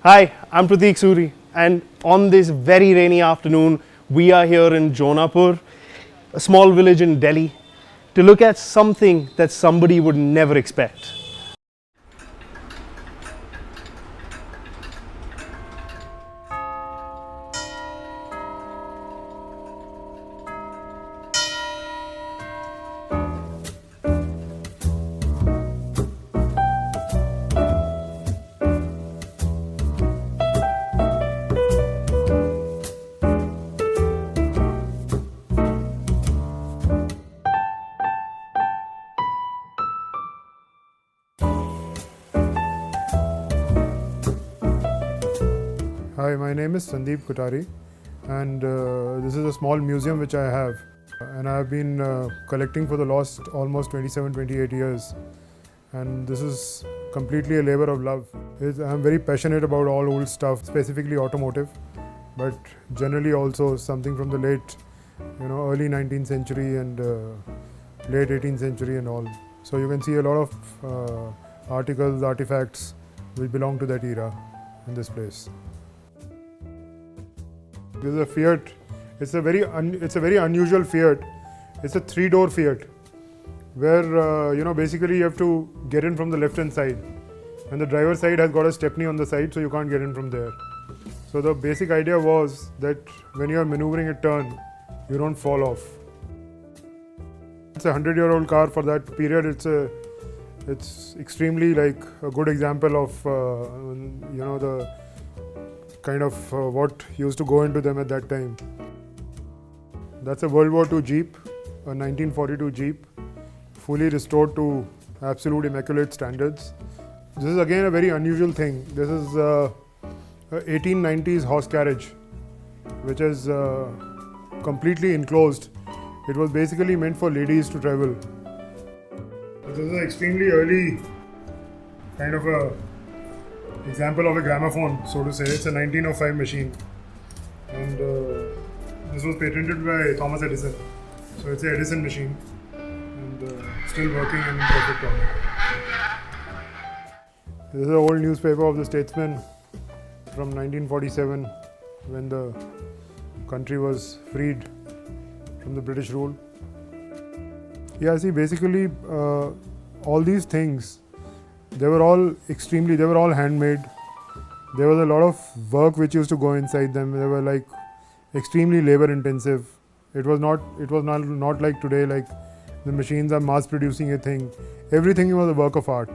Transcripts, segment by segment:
Hi, I'm Prateek Suri, and on this very rainy afternoon, we are here in Jonapur, a small village in Delhi, to look at something that somebody would never expect. Hi, my name is Sandeep Kutari, and this is a small museum which I have. And I have been collecting for the last almost 27 28 years. And this is completely a labor of love. I'm very passionate about all old stuff, specifically automotive, but generally also something from the late, early 19th century and late 18th century and all. So you can see a lot of articles, artifacts which belong to that era in this place. This is a Fiat. It's a very unusual Fiat. It's a 3-door Fiat, where basically you have to get in from the left hand side, and the driver's side has got a stepney on the side, so you can't get in from there. So the basic idea was that when you are maneuvering a turn, you don't fall off. It's a 100-year-old car. For that period, it's extremely like a good example of the kind of what used to go into them at that time. That's a World War II Jeep, a 1942 Jeep, fully restored to absolute immaculate standards. This is again a very unusual thing. This is a 1890s horse carriage, which is completely enclosed. It was basically meant for ladies to travel. This is an extremely early kind of a example of a gramophone, so to say. It's a 1905 machine, and this was patented by Thomas Edison. So it's an Edison machine, and still working in perfect order. This is an old newspaper of the Statesman from 1947, when the country was freed from the British rule. Yeah, see, basically all these things, they were all handmade. There was a lot of work which used to go inside them. They were like extremely labor intensive. It was not like today, like the machines are mass producing a thing. Everything was a work of art.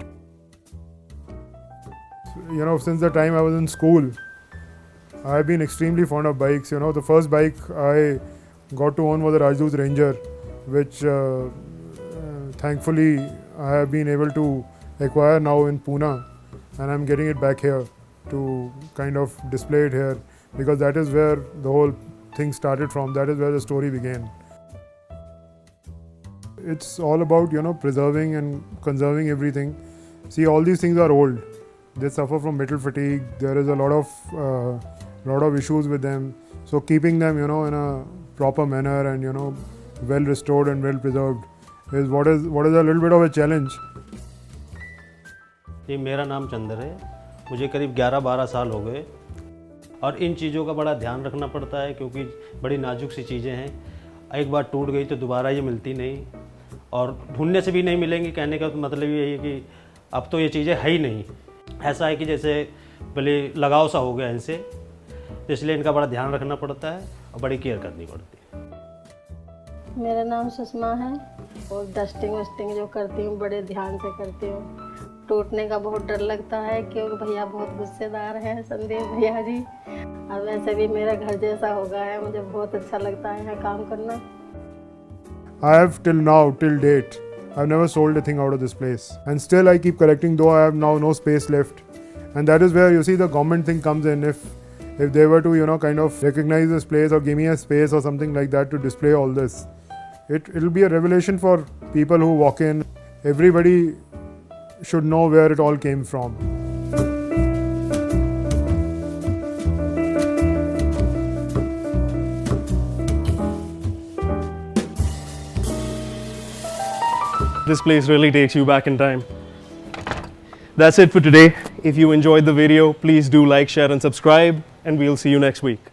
Since the time I was in school, I've been extremely fond of bikes. The first bike I got to own was a Rajdoot Ranger, which thankfully I have been able to acquire now in Pune, and I'm getting it back here to kind of display it here, because that is where the whole thing started from. That is where the story began. It's all about preserving and conserving everything. See, all these things are old. They suffer from metal fatigue. There is a lot of issues with them. So keeping them in a proper manner and well restored and well preserved is what is a little bit of a challenge. जी, मेरा नाम चंदर है। मुझे करीब 11-12 साल हो गए, और इन चीज़ों का बड़ा ध्यान रखना पड़ता है, क्योंकि बड़ी नाजुक सी चीज़ें हैं। एक बार टूट गई तो दोबारा ये मिलती नहीं, और ढूंढने से भी नहीं मिलेंगी। कहने का मतलब ये है कि अब तो ये चीज़ें है ही नहीं। ऐसा है कि जैसे भले लगाव सा हो गया इनसे, तो इसलिए इनका बड़ा ध्यान रखना पड़ता है और बड़ी केयर करनी पड़ती है। मेरा नाम सुषमा है, और डस्टिंग वस्टिंग जो करती हूँ बड़े ध्यान से करती हूँ। टूटने का बहुत डर लगता है, क्योंकि भैया बहुत गुस्सेदार हैं, संदीप भैया जी। और वैसे भी मेरा घर जैसा हो गया है, मुझे बहुत अच्छा लगता है यहाँ काम करना। I have till date, I've never sold a thing out of this place, and still I keep collecting, though I have now no space left. And that is where you see the government thing comes in. If they were to kind of recognize this place or give me a space or something like that to display all this, it'll be a revelation for people who walk in. Everybody should know where it all came from. This place really takes you back in time. That's it for today. If you enjoyed the video, please do like, share and subscribe, and we'll see you next week.